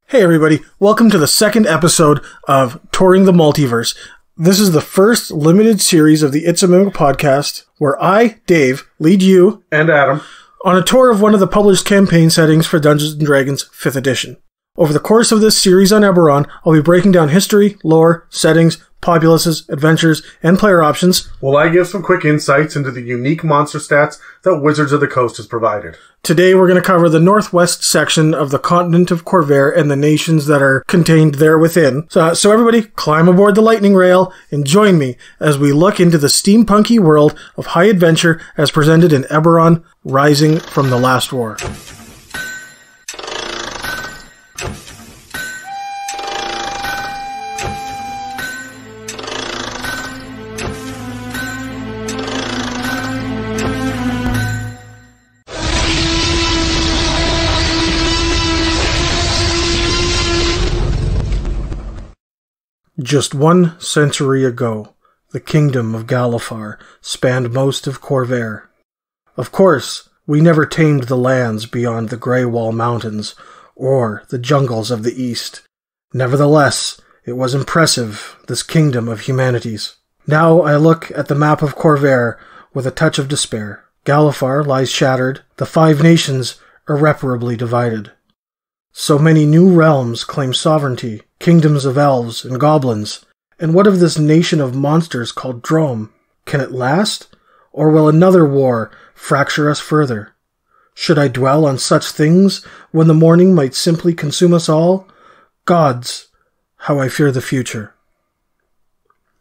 Hey everybody, welcome to the second episode of Touring the Multiverse. This is the first limited series of the It's a Mimic podcast where I, Dave, lead you and Adam on a tour of one of the published campaign settings for Dungeons & Dragons 5th edition. Over the course of this series on Eberron, I'll be breaking down history, lore, settings, populaces, adventures, and player options. Will I give some quick insights into the unique monster stats that Wizards of the Coast has provided? Today we're going to cover the northwest section of the continent of Khorvaire and the nations that are contained there within. So everybody, climb aboard the lightning rail and join me as we look into the steampunky world of high adventure as presented in Eberron, Rising from the Last War. Just 1 century ago, the kingdom of Galifar spanned most of Khorvaire. Of course, we never tamed the lands beyond the Grey Wall Mountains or the jungles of the east. Nevertheless, it was impressive, this kingdom of humanities. Now I look at the map of Khorvaire with a touch of despair. Galifar lies shattered, the 5 nations irreparably divided. So many new realms claim sovereignty, kingdoms of elves and goblins. And what of this nation of monsters called Drome? Can it last? Or will another war fracture us further? Should I dwell on such things when the morning might simply consume us all? Gods, how I fear the future.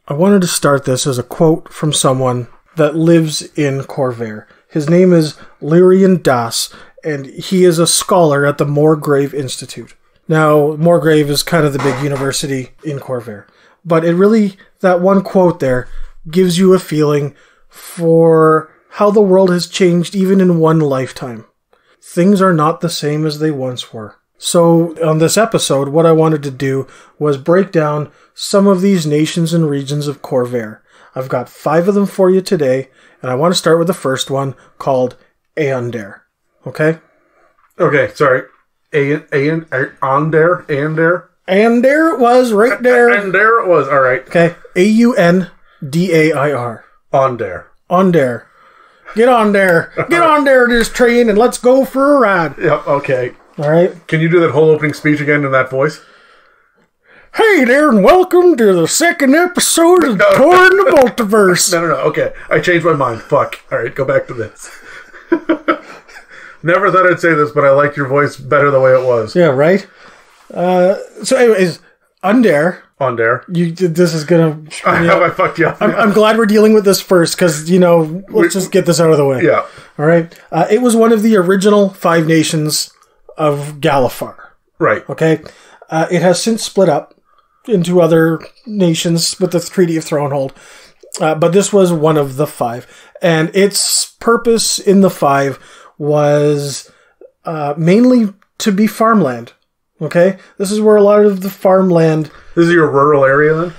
I wanted to start this as a quote from someone that lives in Khorvaire. His name is Lyrian Das, and he is a scholar at the Moorgrave Institute. Now, Moorgrave is kind of the big university in Khorvaire. But it really, that one quote there, gives you a feeling for how the world has changed even in one lifetime. Things are not the same as they once were. So, on this episode, what I wanted to do was break down some of these nations and regions of Khorvaire. I've got 5 of them for you today, and I want to start with the first one, called Aundair. Okay? Okay, sorry. Aundair? Aundair it was, right there. Aundair it was, alright. Okay, Aundair. Aundair. Aundair. Get on there. Get on there to this train and let's go for a ride. Yep, okay. Alright. Can you do that whole opening speech again in that voice? Hey there, and welcome to the second episode of Touring the Multiverse. No, okay. I changed my mind. Fuck. Alright, go back to this. Never thought I'd say this, but I like your voice better the way it was. Yeah, right? So anyways, Aundair. Aundair. This is gonna... I fucked you up. I'm glad we're dealing with this first, because, let's just get this out of the way. Yeah. Alright? It was one of the original 5 nations of Galifar. Right. Okay? It has since split up into other nations with the Treaty of Thronehold. But this was one of the 5. And its purpose in the 5 was mainly to be farmland. Okay? This is where a lot of the farmland... This is your rural area then?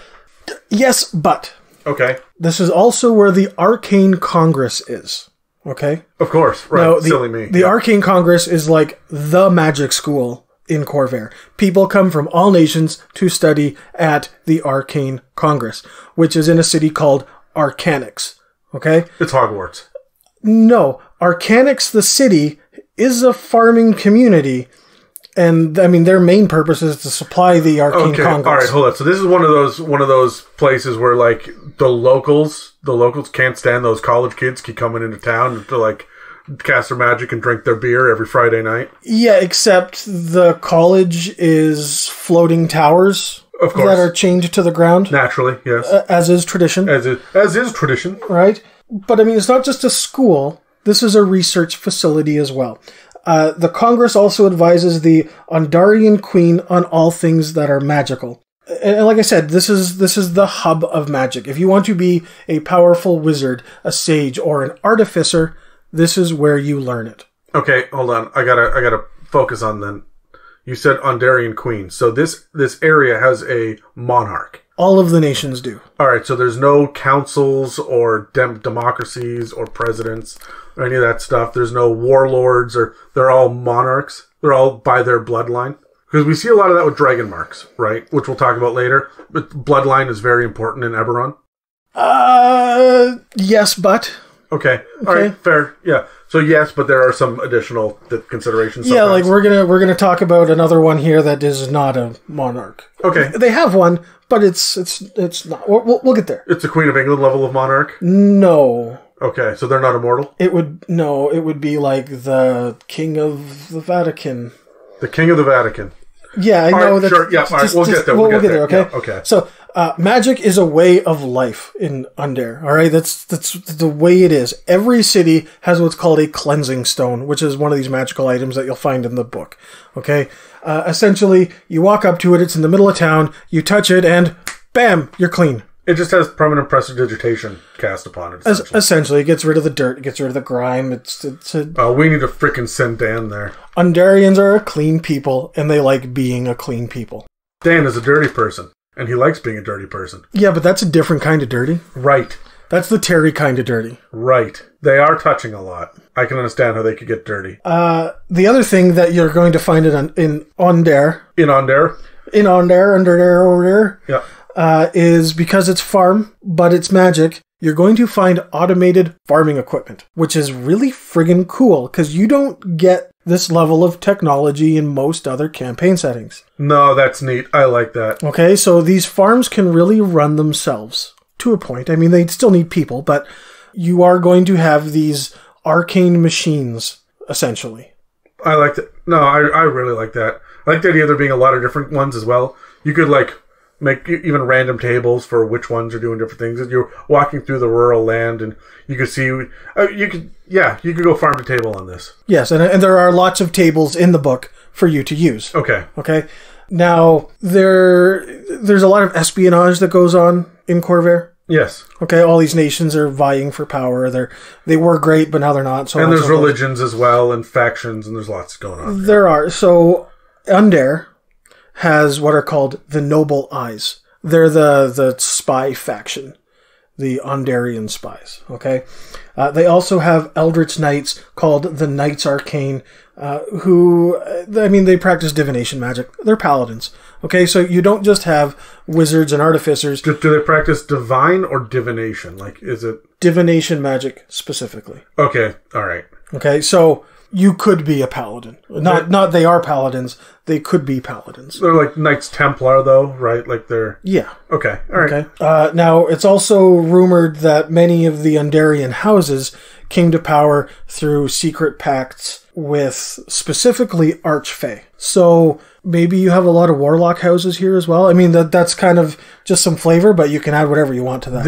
Yes, but... Okay. This is also where the Arcane Congress is. Okay? Of course. Right. Now, Silly me. The Arcane Congress is like the magic school in Khorvaire. People come from all nations to study at the Arcane Congress, which is in a city called Arcanix. Okay? It's Hogwarts. No. Arcanix, the city, is a farming community. And, I mean, their main purpose is to supply the Arcane Congress. All right, hold on. So this is one of those places where, like, the locals can't stand those college kids keep coming into town to, like, cast their magic and drink their beer every Friday night. Yeah, except the college is floating towers. Of course. That are chained to the ground. Naturally, yes. As is tradition. As is tradition. Right? But, I mean, it's not just a school. This is a research facility as well. The Congress also advises the Undarian Queen on all things that are magical. And like I said, this is the hub of magic. If you want to be a powerful wizard, a sage, or an artificer, this is where you learn it. Okay, hold on. I gotta focus on then. You said Undarian Queen. So this area has a monarch. All of the nations do. All right, so there's no councils or democracies or presidents or any of that stuff. There's no warlords, or they're all monarchs. They're all by their bloodline. Because we see a lot of that with dragon marks, right? Which we'll talk about later. But bloodline is very important in Eberron. Yes, but... Okay. All right. Fair. Yeah. So yes, but there are some additional considerations. Yeah, like we're gonna talk about another one here that is not a monarch. Okay. They have one, but it's not. We'll get there. It's a Queen of England level of monarch? No. Okay, so they're not immortal? It would be like the King of the Vatican. The King of the Vatican. Yeah, I know. Right, sure. Yeah, all right. We'll get there. We'll get there. Okay. Yeah, okay. So, magic is a way of life in Aundair. All right, that's the way it is. Every city has what's called a cleansing stone, which is one of these magical items that you'll find in the book. Okay. Essentially, you walk up to it. It's in the middle of town. You touch it, and bam, you're clean. It just has permanent prestidigitation cast upon it. Essentially, it gets rid of the dirt. It gets rid of the grime. We need to frickin' send Dan there. Undarians are a clean people, and they like being a clean people. Dan is a dirty person, and he likes being a dirty person. Yeah, but that's a different kind of dirty. Right. That's the Terry kind of dirty. Right. They are touching a lot. I can understand how they could get dirty. The other thing that you're going to find in Aundair... Aundair. Yeah. Is because it's farm, but it's magic, you're going to find automated farming equipment, which is really friggin' cool, because you don't get this level of technology in most other campaign settings. No, that's neat. I like that. Okay, so these farms can really run themselves, to a point. I mean, they still need people, but you are going to have these arcane machines, essentially. I like that. No, I really like that. I like the idea of there being a lot of different ones as well. You could, make even random tables for which ones are doing different things. You're walking through the rural land, and you could see, you could go farm to table on this. Yes, and there are lots of tables in the book for you to use. Okay. Now, there's a lot of espionage that goes on in Khorvaire. Yes. Okay, all these nations are vying for power. They were great, but now they're not. And there's religions as well, and factions, and there's lots going on. There are. So, Aundair has what are called the Noble Eyes. They're the spy faction, the Aundarian spies, okay? They also have Eldritch Knights called the Knights Arcane, they practice divination magic. They're paladins, okay? So you don't just have wizards and artificers. Do they practice divine or divination? Is it... Divination magic, specifically. Okay, all right. Okay, so... You could be a paladin. Not they are paladins. They could be paladins. They're like Knights Templar, though, right? Yeah. Okay, all right. Okay. Now, it's also rumored that many of the Undarian houses came to power through secret pacts with specifically Archfey. So, maybe you have a lot of warlock houses here as well. I mean, that's kind of just some flavor, but you can add whatever you want to that.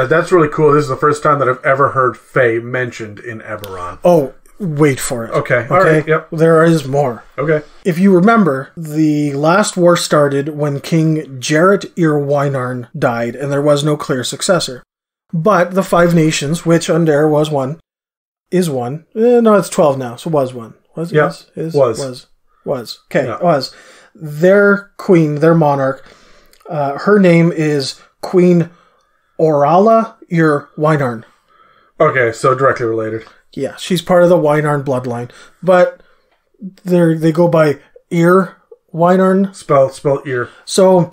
That's really cool. This is the first time that I've ever heard Fey mentioned in Eberron. Oh, wait for it. Okay. All right. Yep. There is more. Okay. If you remember, the last war started when King Jarrett Irwinarn died, and there was no clear successor. But the 5 nations, which Aundair was one, is one. No, it's 12 now, so was one. Was. Okay, yeah. Was. Their queen, their monarch, her name is Queen Orala Irwinarn. Okay, so directly related. Yeah, she's part of the Wynarn bloodline, but they go by Irwinarn. Spell ear. So,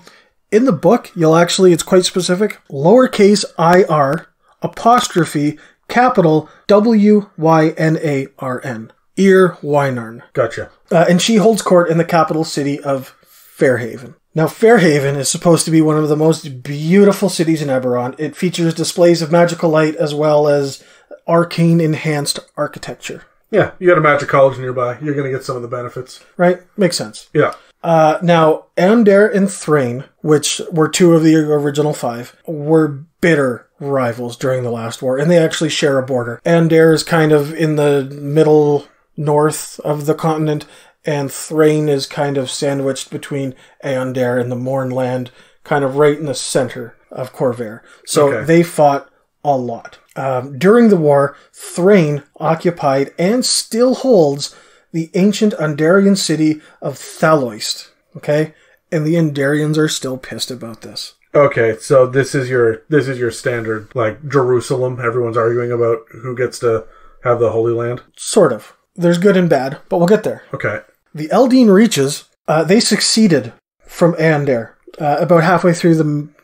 in the book, it's quite specific. Lowercase IR, apostrophe, capital WYNARN. Irwinarn. Gotcha. And she holds court in the capital city of Fairhaven. Now, Fairhaven is supposed to be one of the most beautiful cities in Eberron. It features displays of magical light as well as arcane enhanced architecture. Yeah, you got a magic college nearby. You're going to get some of the benefits. Right? Makes sense. Yeah. Now, Aundair and Thrane, which were 2 of the original 5, were bitter rivals during the last war, and they actually share a border. Aundair is kind of in the middle north of the continent, and Thrane is kind of sandwiched between Aundair and the Mournland, kind of right in the center of Khorvaire. So They fought a lot. During the war, Thrane occupied and still holds the ancient Undarian city of Thaliost. Okay? And the Undarians are still pissed about this. Okay, so this is your standard, Jerusalem. Everyone's arguing about who gets to have the Holy Land? Sort of. There's good and bad, but we'll get there. Okay. The Eldeen Reaches They succeeded from Aundair about halfway through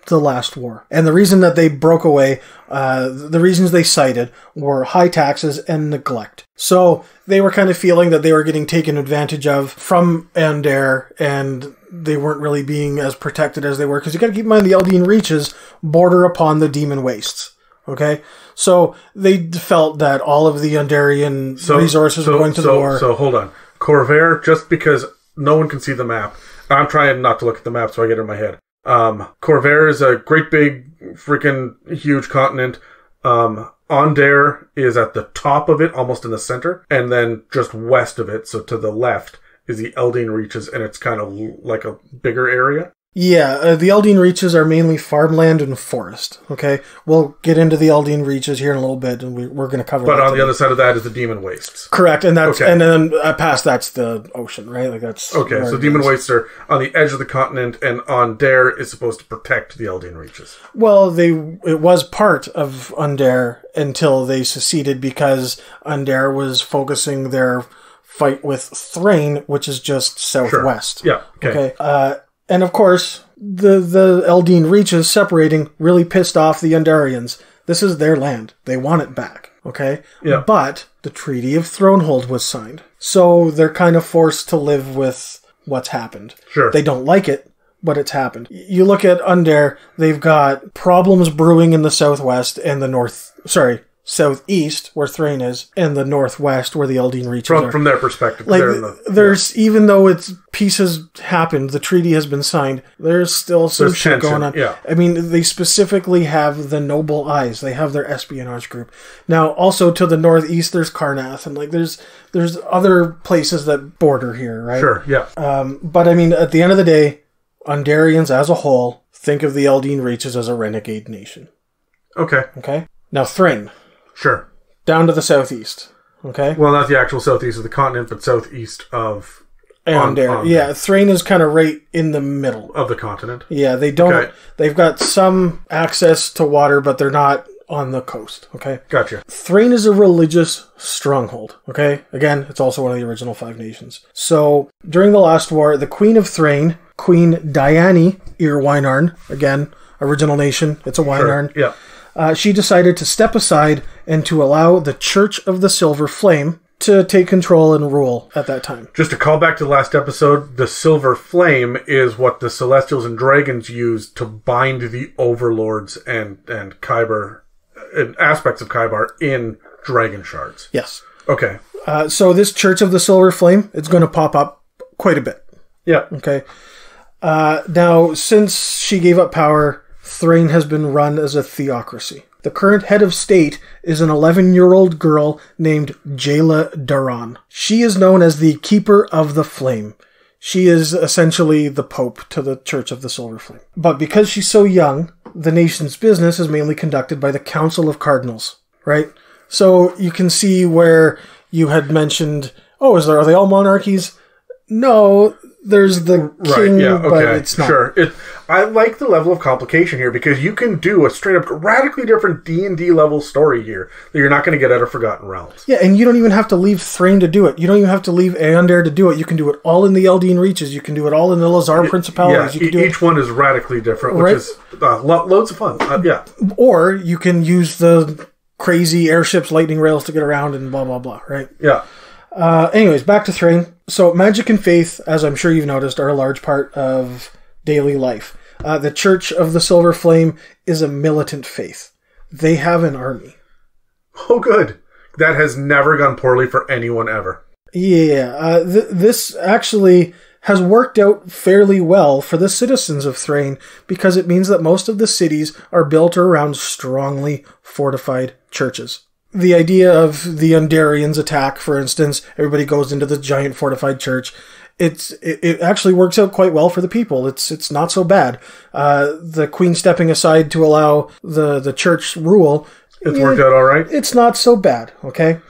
the last war. And the reason that they broke away, the reasons they cited were high taxes and neglect. So they were kind of feeling that they were getting taken advantage of from Aundair, and they weren't really being as protected as they were. Because you got to keep in mind the Eldeen Reaches border upon the Demon Wastes. Okay? So they felt that all of the Undarian resources were going to the war. So hold on. Khorvaire, just because no one can see the map, I'm trying not to look at the map so I get it in my head. Khorvaire is a great big freaking huge continent. Aundair is at the top of it, almost in the center, and then just west of it, so to the left, is the Eldeen Reaches, and it's kind of like a bigger area. Yeah, the Eldeen Reaches are mainly farmland and forest, okay? We'll get into the Eldeen Reaches here in a little bit, and we're going to cover But that on today. the other side of that is the Demon Wastes. Correct, and that's Okay. and then past that's the ocean, right? Like that's Okay, where so it Demon is. Wastes are on the edge of the continent, and Aundair is supposed to protect the Eldeen Reaches. Well, it was part of Aundair until they seceded because Aundair was focusing their fight with Thrane, which is just southwest. Sure. Yeah, okay. And of course, the Eldeen Reaches separating really pissed off the Undarians. This is their land. They want it back, okay? Yeah. But the Treaty of Thronehold was signed. So they're kind of forced to live with what's happened. Sure. They don't like it, but it's happened. You look at Aundair, they've got problems brewing in the southwest and the southeast, where Thrane is, and the northwest, where the Eldeen Reaches are. From their perspective. Like, even though peace has happened, the treaty has been signed, there's still some shit tension, going on. yeah. I mean, they specifically have the Noble Eyes. They have their espionage group. Now, also to the northeast, there's Karnath, and like there's other places that border here, right? Sure, yeah. But I mean, at the end of the day, Undarians as a whole think of the Eldeen Reaches as a renegade nation. Okay. Okay? Now, Thrane. Sure. Down to the southeast. Okay? Well, not the actual southeast of the continent, but southeast of Aundair. Yeah, Thrane is kind of right in the middle of the continent. Yeah, they don't. Okay. They've got some access to water, but they're not on the coast. Okay. Gotcha. Thrane is a religious stronghold. Okay. Again, it's also one of the original 5 nations. So during the last war, the Queen of Thrane, Queen Diane Irwinarn, again, original nation. It's a Winarn. Sure. Yeah. She decided to step aside and to allow the Church of the Silver Flame to take control and rule at that time. Just to call back to the last episode, the Silver Flame is what the Celestials and Dragons use to bind the Overlords and Khyber, and aspects of Khyber in Dragon Shards. Yes. Okay. So this Church of the Silver Flame, it's going to pop up quite a bit. Yeah. Okay. Now, since she gave up power, Thrane has been run as a theocracy. The current head of state is an 11-year-old girl named Jayla Daran. She is known as the Keeper of the Flame. She is essentially the Pope to the Church of the Silver Flame. But because she's so young, the nation's business is mainly conducted by the Council of Cardinals, right? So you can see where you had mentioned, are they all monarchies? No, there's the king, but it's not. Sure. I like the level of complication here because you can do a straight up radically different D&D level story here that you're not going to get out of Forgotten Realms. Yeah, and you don't even have to leave Thrane to do it. You don't even have to leave Aundair to do it. You can do it all in the Eldeen Reaches. You can do it all in the Lazar Principalities. Yeah, each one is radically different, which is loads of fun. Yeah. Or you can use the crazy airships, lightning rails to get around and blah, blah, blah, right? Yeah. Anyways, back to Thrane. So magic and faith, as I'm sure you've noticed, are a large part of daily life. The Church of the Silver Flame is a militant faith. They have an army. Oh, good. That has never gone poorly for anyone ever. Yeah, this actually has worked out fairly well for the citizens of Thrane because it means that most of the cities are built around strongly fortified churches. The idea of the Undarians attack, for instance, everybody goes into the giant fortified church. It actually works out quite well for the people. It's not so bad. The queen stepping aside to allow the church rule. It's worked out all right. It's not so bad. Okay.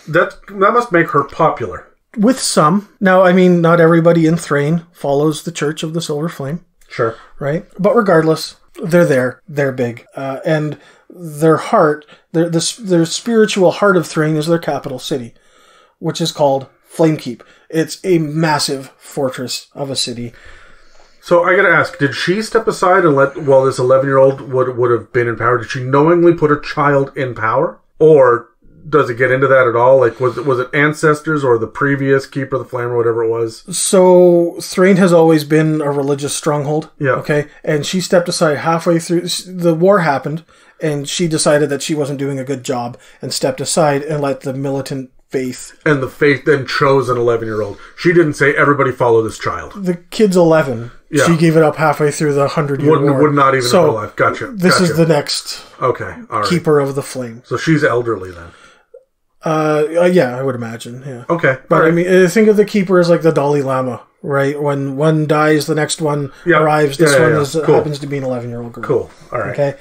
That must make her popular. With some. Now, I mean, not everybody in Thrane follows the Church of the Silver Flame. Sure. Right? But regardless, they're there. They're big. And their heart, their spiritual heart of Thrane is their capital city, which is called Flamekeep. It's a massive fortress of a city. So I gotta ask, did she step aside and let, while this 11-year-old would have been in power, did she knowingly put her child in power? Or does it get into that at all? Like, was it ancestors or the previous Keeper of the Flame or whatever it was? So, Thrane has always been a religious stronghold. Yeah. Okay? And she stepped aside halfway through. The war happened, and she decided that she wasn't doing a good job and stepped aside and let the militant faith... And the faith then chose an 11-year-old. She didn't say, everybody follow this child. The kid's 11. Yeah. She gave it up halfway through the 100-year war. Would not even have been alive. Gotcha. This is the next all right. Keeper of the Flame. So she's elderly then. Yeah, I would imagine, yeah. Okay. But I mean, think of the Keeper as like the Dalai Lama, right? When one dies, the next one arrives. This one happens to be an 11-year-old girl. Cool. All right. Okay.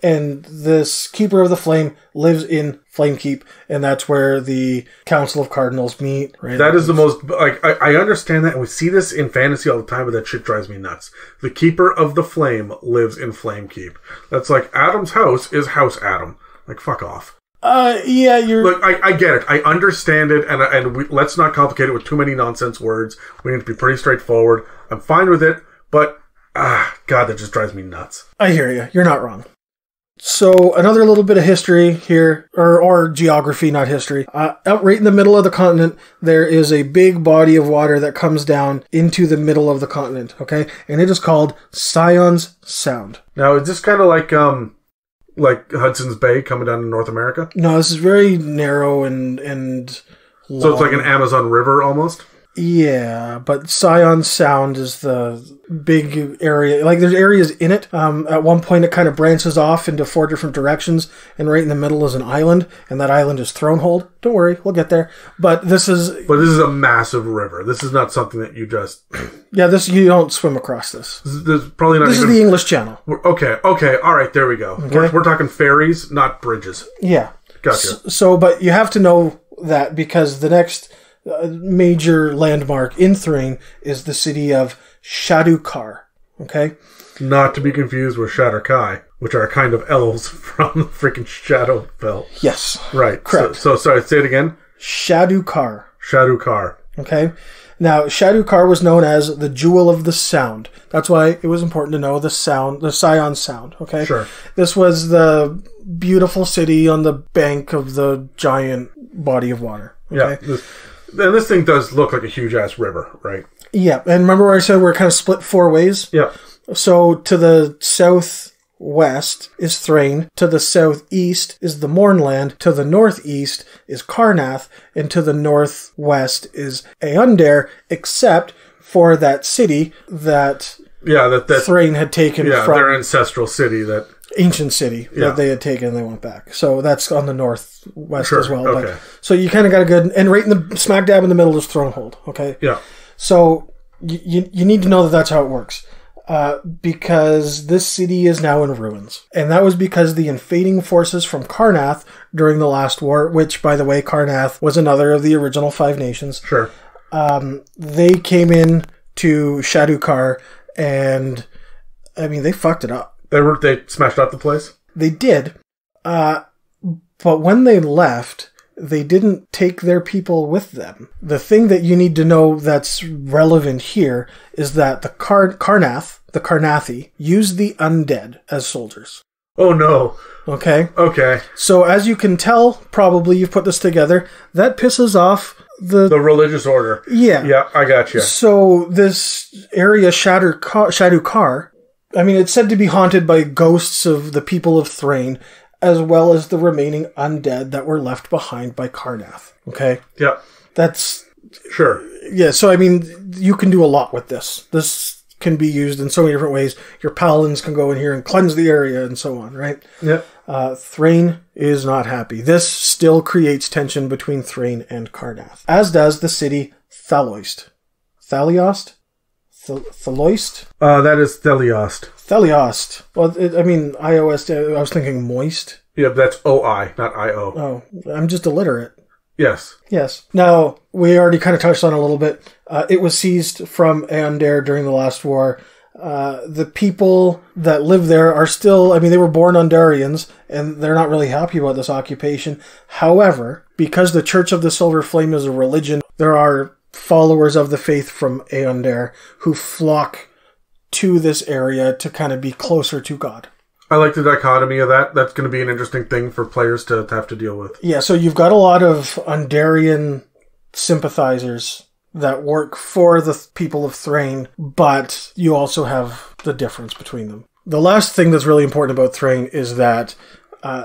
And this Keeper of the Flame lives in Flamekeep, and that's where the Council of Cardinals meet, right? That is the most, like, I understand that, and we see this in fantasy all the time, but that shit drives me nuts. The Keeper of the Flame lives in Flamekeep. That's like, Adam's house is House Adam. Like, fuck off. Yeah, you're... Look, I get it. I understand it, and let's not complicate it with too many nonsense words. We need to be pretty straightforward. I'm fine with it, but, God, that just drives me nuts. I hear you. You're not wrong. So, another little bit of history here, or geography, not history. Out right in the middle of the continent, there is a big body of water that comes down into the middle of the continent, okay? And it is called Scions Sound. Now, is this kind of like Hudson's Bay coming down to North America? No, this is very narrow and long. So it's like an Amazon River almost? Yeah, but Scions Sound is the big area. Like, there's areas in it. At one point, it kind of branches off into 4 different directions, and right in the middle is an island, and that island is Thronehold. Don't worry, we'll get there. But this is a massive river. This is not something that you just... Yeah, you don't swim across this. This probably not. This is the English Channel. Okay, all right, there we go. Okay. We're talking ferries, not bridges. Yeah. Gotcha. So, but you have to know that because the next... major landmark in Thrane is the city of Shadukar. Okay? Not to be confused with Shadukar, which are kind of elves from the freaking Shadow Belt. Yes. Right. Correct. So sorry, say it again. Shadukar. Okay? Now, Shadukar was known as the Jewel of the Sound. That's why it was important to know the Scions Sound. Okay? Sure. This was the beautiful city on the bank of the giant body of water. Okay? Yeah. And this thing does look like a huge-ass river, right? Yeah, and remember where I said we're kind of split 4 ways? Yeah. So, to the southwest is Thrane, to the southeast is the Mournland, to the northeast is Carnath, and to the northwest is Aundair, except for that city that Thrane had taken from... their ancestral city that... Ancient city that they had taken and they went back. So that's on the northwest as well. Okay. But, so you kind of got a good... And right in the smack dab in the middle is Thronehold, okay? Yeah. So you need to know that that's how it works. Because this city is now in ruins. And that was because the invading forces from Carnath during the last war, which, by the way, Carnath was another of the original 5 nations. Sure. They came in to Shadukar and, I mean, they fucked it up. They smashed up the place? They did. But when they left, they didn't take their people with them. The thing that you need to know that's relevant here is that the Carnathi, used the undead as soldiers. Oh, no. Okay? Okay. So, as you can tell, probably you've put this together, that pisses off the religious order. Yeah. Yeah, I got you. So, this area, Shadukar, I mean, it's said to be haunted by ghosts of the people of Thrane, as well as the remaining undead that were left behind by Carnath. Okay? Yeah. That's... Sure. Yeah, so, I mean, you can do a lot with this. This can be used in so many different ways. Your paladins can go in here and cleanse the area and so on, right? Yeah. Thrane is not happy. This still creates tension between Thrane and Carnath. As does the city Thaliost. Thaliost? Thaliost? That is Thaliost. Thaliost. Well, I was thinking moist. Yeah, that's O-I, not I-O. Oh, I'm just illiterate. Yes. Yes. Now, we already kind of touched on it a little bit. It was seized from Aundair during the last war. The people that live there are still, they were born Undarians, and they're not really happy about this occupation. However, because the Church of the Silver Flame is a religion There are followers of the faith from Aundair who flock to this area to kind of be closer to God. I like the dichotomy of that. That's going to be an interesting thing for players to have to deal with. Yeah, so you've got a lot of Undarian sympathizers that work for the people of Thrane, but you also have the difference between them. The last thing that's really important about Thrane is that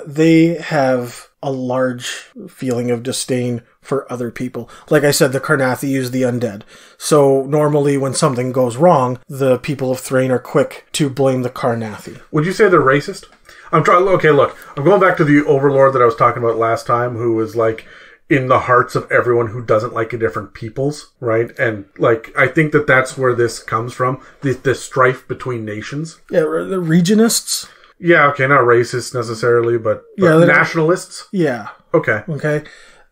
they have a large feeling of disdain for other people. Like I said, the Carnathi use the undead. So normally when something goes wrong, the people of Thrane are quick to blame the Carnathi. Would you say they're racist? Okay, look. I'm going back to the Overlord that I was talking about last time, who was like in the hearts of everyone who doesn't like a different peoples, right? And like, I think that's where this comes from, the strife between nations. Yeah, the regionists. Yeah, okay, not racist necessarily, but nationalists. Yeah. Okay.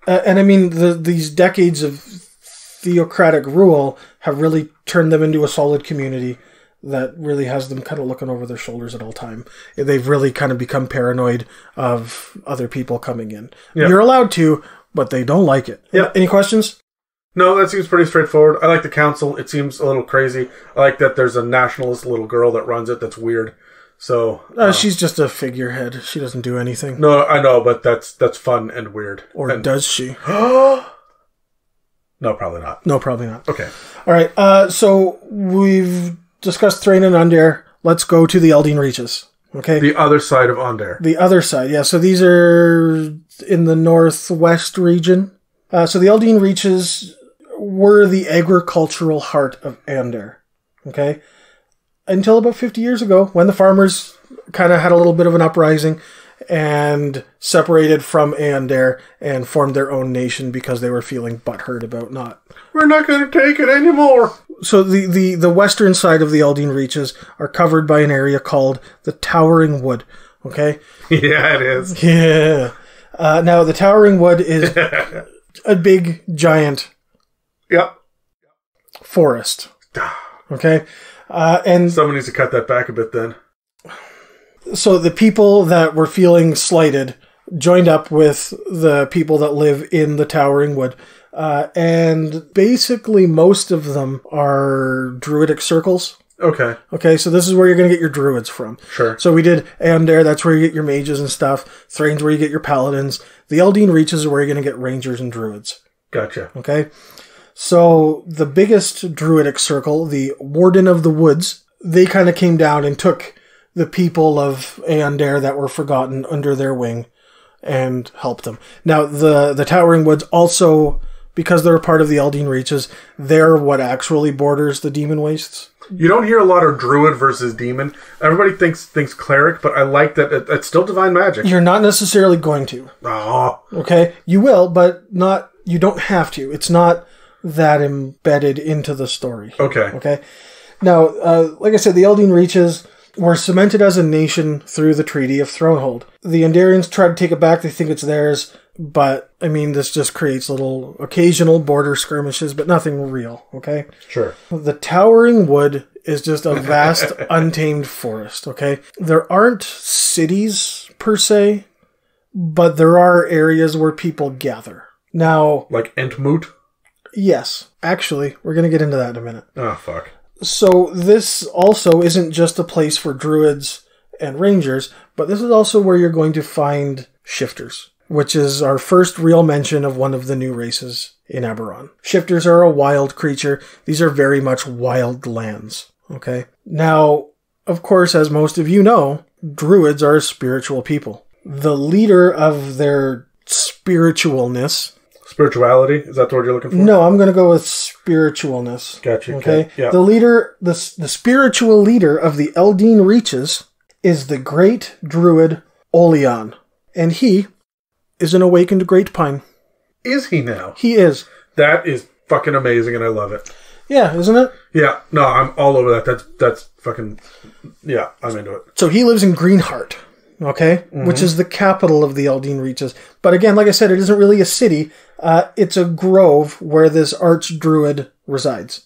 And I mean, these decades of theocratic rule have really turned them into a solid community that really has them kind of looking over their shoulders at all time. They've really kind of become paranoid of other people coming in. Yeah. You're allowed to, but they don't like it. Yeah. Any questions? No, that seems pretty straightforward. I like the council. It seems a little crazy. I like that there's a nationalist little girl that runs it. That's weird. So she's just a figurehead. She doesn't do anything. No, I know, but that's fun and weird. Or does she? No, probably not. No, probably not. Okay. All right. So we've discussed Thrane and Aundair. Let's go to the Eldeen Reaches. Okay. The other side of Aundair. The other side, yeah. So these are in the northwest region. So the Eldeen Reaches were the agricultural heart of Aundair. Okay. Until about 50 years ago, when the farmers kind of had a little bit of an uprising and separated from Aundair and formed their own nation because they were feeling butthurt about not... We're not going to take it anymore! So the western side of the Eldeen Reaches are covered by an area called the Towering Wood, okay? Yeah, it is. Yeah. Now, the Towering Wood is a big, giant forest, okay? And someone needs to cut that back a bit then. So the people that were feeling slighted joined up with the people that live in the Towering Wood. And basically most of them are druidic circles. Okay. Okay, so this is where you're going to get your druids from. Sure. So we did Aundair, that's where you get your mages and stuff. Thrane's where you get your paladins. The Eldeen Reaches is where you're going to get rangers and druids. Gotcha. Okay. So the biggest druidic circle, the Warden of the Woods, they kind of came down and took the people of Aundair that were forgotten under their wing and helped them. Now, the Towering Woods also, because they're a part of the Eldeen Reaches, they're what actually borders the Demon Wastes. You don't hear a lot of druid versus demon. Everybody thinks cleric, but I like that it's still divine magic. You're not necessarily going to. Oh. Okay? You will, but not. You don't have to. It's not that embedded into the story. Okay. Now, like I said, the Eldeen Reaches were cemented as a nation through the Treaty of Thronehold. The Undarians try to take it back. They think it's theirs. But, I mean, this just creates little occasional border skirmishes, but nothing real, okay? Sure. The Towering Wood is just a vast, untamed forest, okay? There aren't cities, per se, but there are areas where people gather. Now... Like Entmoot? Yes. Actually, we're going to get into that in a minute. Oh, fuck. So this also isn't just a place for druids and rangers, but this is also where you're going to find shifters, which is our first real mention of one of the new races in Eberron. Shifters are a wild creature. These are very much wild lands, okay? Now, of course, as most of you know, druids are a spiritual people. The leader of their spiritualness... Spirituality? Is that the word you're looking for? No, I'm going to go with spiritualness. Gotcha. Okay? Yeah. The spiritual leader of the Eldeen Reaches is the great druid Oleon. And he is an awakened great pine. Is he now? He is. That is fucking amazing and I love it. Yeah, isn't it? Yeah. No, I'm all over that. That's fucking... Yeah, I'm into it. So he lives in Greenholt, okay? Mm-hmm. Which is the capital of the Eldeen Reaches. But again, like I said, it isn't really a city. It's a grove where this archdruid resides.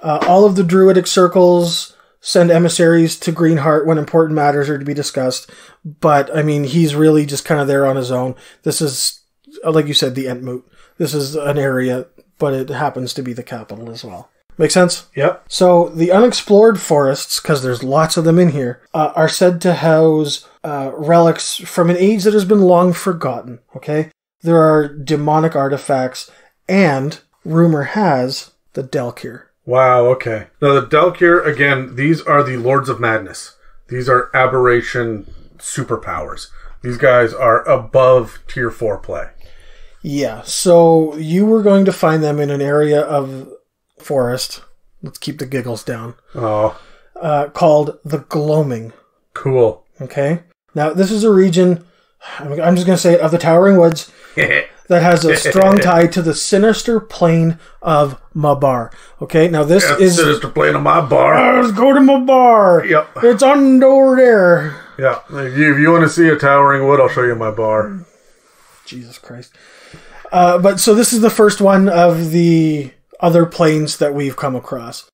All of the druidic circles send emissaries to Greenholt when important matters are to be discussed. But, I mean, he's really just kind of there on his own. This is, like you said, the Entmoot. This is an area but it happens to be the capital as well. Make sense? Yep. So the unexplored forests, because there's lots of them in here, are said to house relics from an age that has been long forgotten. Okay? There are demonic artifacts, and rumor has the Delkir. Wow, okay. Now the Delkir, again, these are the Lords of Madness. These are aberration superpowers. These guys are above tier 4 play. Yeah, so you were going to find them in an area of forest. Let's keep the giggles down. Oh. Called the Gloaming. Cool. Okay? Now, this is a region, I'm just going to say it, of the Towering Woods that has a strong tie to the sinister plane of Mabar. Okay? Now, this is... sinister plane of Mabar. Let's go to Mabar. Yep. It's under there. Yeah. If you want to see a Towering Wood, I'll show you my bar. Jesus Christ. But so this is the first one of the other planes that we've come across.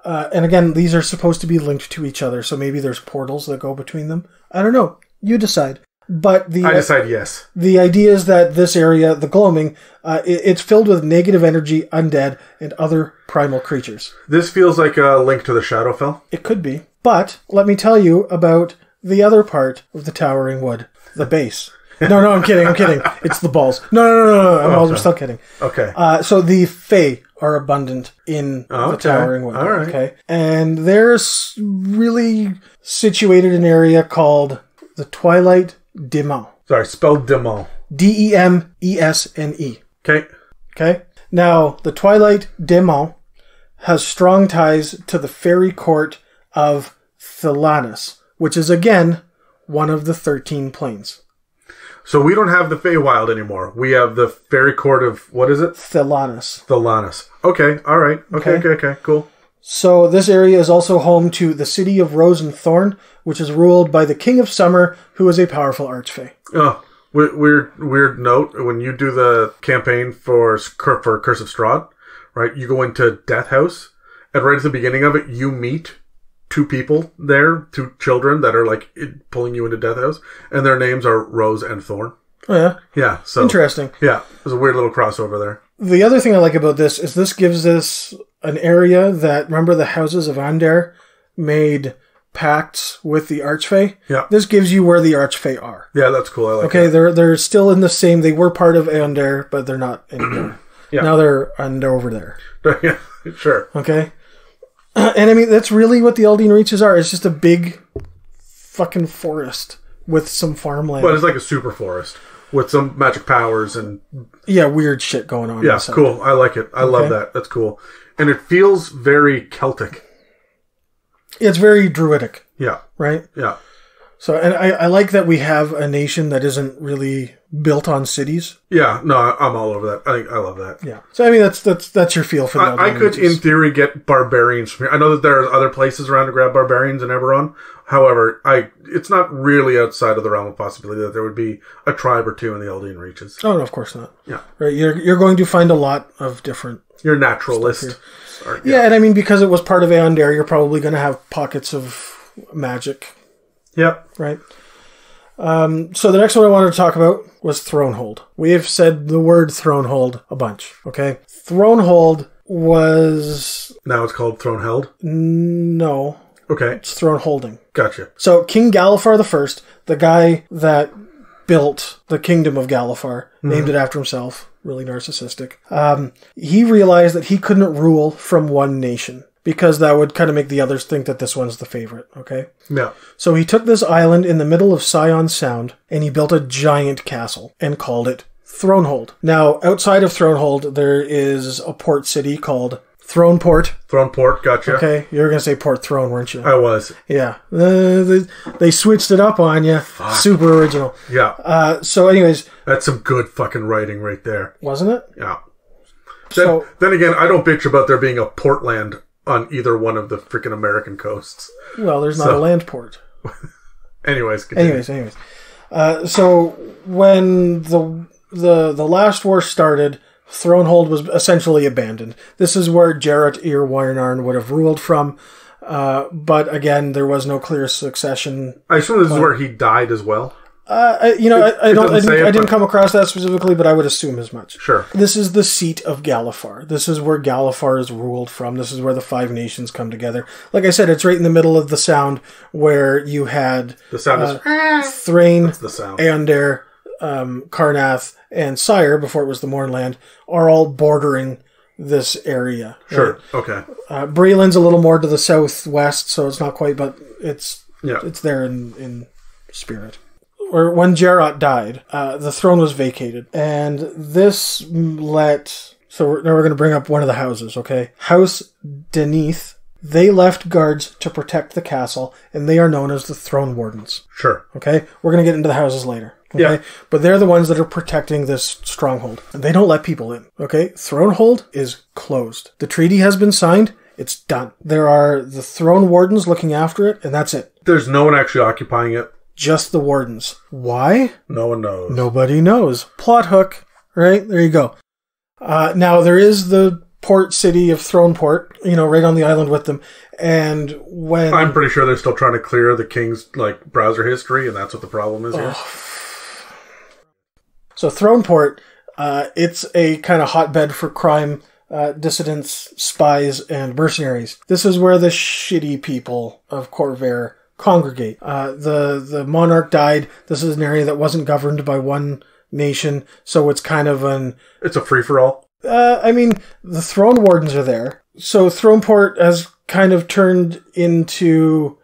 And again, these are supposed to be linked to each other, so maybe there's portals that go between them. I don't know. You decide. But I decide yes. The idea is that this area, the Gloaming, it's filled with negative energy, undead, and other primal creatures. This feels like a link to the Shadowfell. It could be. But let me tell you about the other part of the Towering Wood, the base. No, I'm kidding. It's the balls. No. I'm still kidding. Okay. So the Fae are abundant in the Towering Wood. All right. Okay. And they're really situated in an area called the Twilight Demesne. Sorry, spelled Demesne. Demesne. Okay. Okay. Now, the Twilight Demesne has strong ties to the fairy court of Thaliost, which is again one of the 13 planes. So we don't have the Feywild anymore. We have the fairy court of, what is it? Thaliost. Okay, all right. Okay, cool. So this area is also home to the city of Rose and Thorn, which is ruled by the King of Summer, who is a powerful Archfey. Oh, weird note. When you do the campaign for Curse of Strahd, right, you go into Death House, and right at the beginning of it, you meet two people there, two children that are like pulling you into Death House, and their names are Rose and Thorn. Oh, yeah? Yeah. So interesting. Yeah, there's a weird little crossover there. The other thing I like about this is this gives us an area that, remember the houses of Aundair made pacts with the Archfey? Yeah. This gives you where the Archfey are. Yeah, that's cool. I like okay, that. they're still in the same, they were part of Aundair, but they're not anymore. Yeah. Now they're over there. Yeah, sure. Okay? And I mean, that's really what the Eldeen Reaches are. It's just a big fucking forest with some farmland. But it's like a super forest with some magic powers and... yeah, weird shit going on. Yeah, cool. I like it. I love that. That's cool. And it feels very Celtic. It's very druidic. Yeah. Right? Yeah. So, and I like that we have a nation that isn't really built on cities. Yeah, no, I'm all over that. I love that. Yeah. So, I mean, that's your feel for the I could, in theory, get barbarians from here. I know that there are other places around to grab barbarians in Eberron. However, it's not really outside of the realm of possibility that there would be a tribe or two in the Eldeen Reaches. Oh, no, of course not. Yeah. Right. You're going to find a lot of different... You're naturalist. Yeah, and I mean, because it was part of Aundair, you're probably going to have pockets of magic. Yep. Right. So the next one I wanted to talk about was Thronehold. We have said the word Thronehold a bunch, okay? Thronehold was... Now it's called Throneheld? No. Okay. It's Throneholding. Gotcha. So King Galifar I, the guy that built the kingdom of Galifar, named it after himself, really narcissistic, he realized that he couldn't rule from one nation, because that would kind of make the others think that this one's the favorite, okay? Yeah. So he took this island in the middle of Scions Sound, and he built a giant castle, and called it Thronehold. Now, outside of Thronehold, there is a port city called Throneport. Throneport, gotcha. Okay, you were going to say Port Throne, weren't you? I was. Yeah. They switched it up on you. Fuck. Super original. Yeah. So anyways... That's some good fucking writing right there. Wasn't it? Yeah. Then again, I don't bitch about there being a Portland on either one of the freaking American coasts. Well, there's not a land port. Anyways, continue. Anyways. So when the last war started, Thronehold was essentially abandoned. This is where Jarrett Irwarnarn would have ruled from. But again, there was no clear succession. I assume this is where he died as well. I didn't come across that specifically, but I would assume as much. Sure. This is the seat of Galifar. This is where Galifar is ruled from. This is where the Five Nations come together. Like I said, it's right in the middle of the Sound, where you had the sound is Thrane, that's the sound. Aundair, Karnath, and Sire, before it was the Mournland, are all bordering this area. Sure. Right? Okay. Breland's a little more to the southwest, so it's not quite, but it's there in spirit. Or when Jarrod died, the throne was vacated, and this let... So now we're going to bring up one of the houses, okay? House Deneath, they left guards to protect the castle, and they are known as the Throne Wardens. Sure. Okay? We're going to get into the houses later. Okay? Yeah. But they're the ones that are protecting this stronghold. And they don't let people in, okay? Thronehold is closed. The treaty has been signed. It's done. There are the Throne Wardens looking after it, and that's it. There's no one actually occupying it. Just the Wardens. Why? No one knows. Nobody knows. Plot hook. Right? There you go. Now, there is the port city of Throneport, right on the island with them. And when... I'm pretty sure they're still trying to clear the king's browser history, and that's what the problem is here. So Throneport, it's a kind of hotbed for crime, dissidents, spies, and mercenaries. This is where the shitty people of Khorvaire congregate. The monarch died. This is an area that wasn't governed by one nation, so it's kind of it's a free-for-all. The Throne Wardens are there. So Throneport has kind of turned into,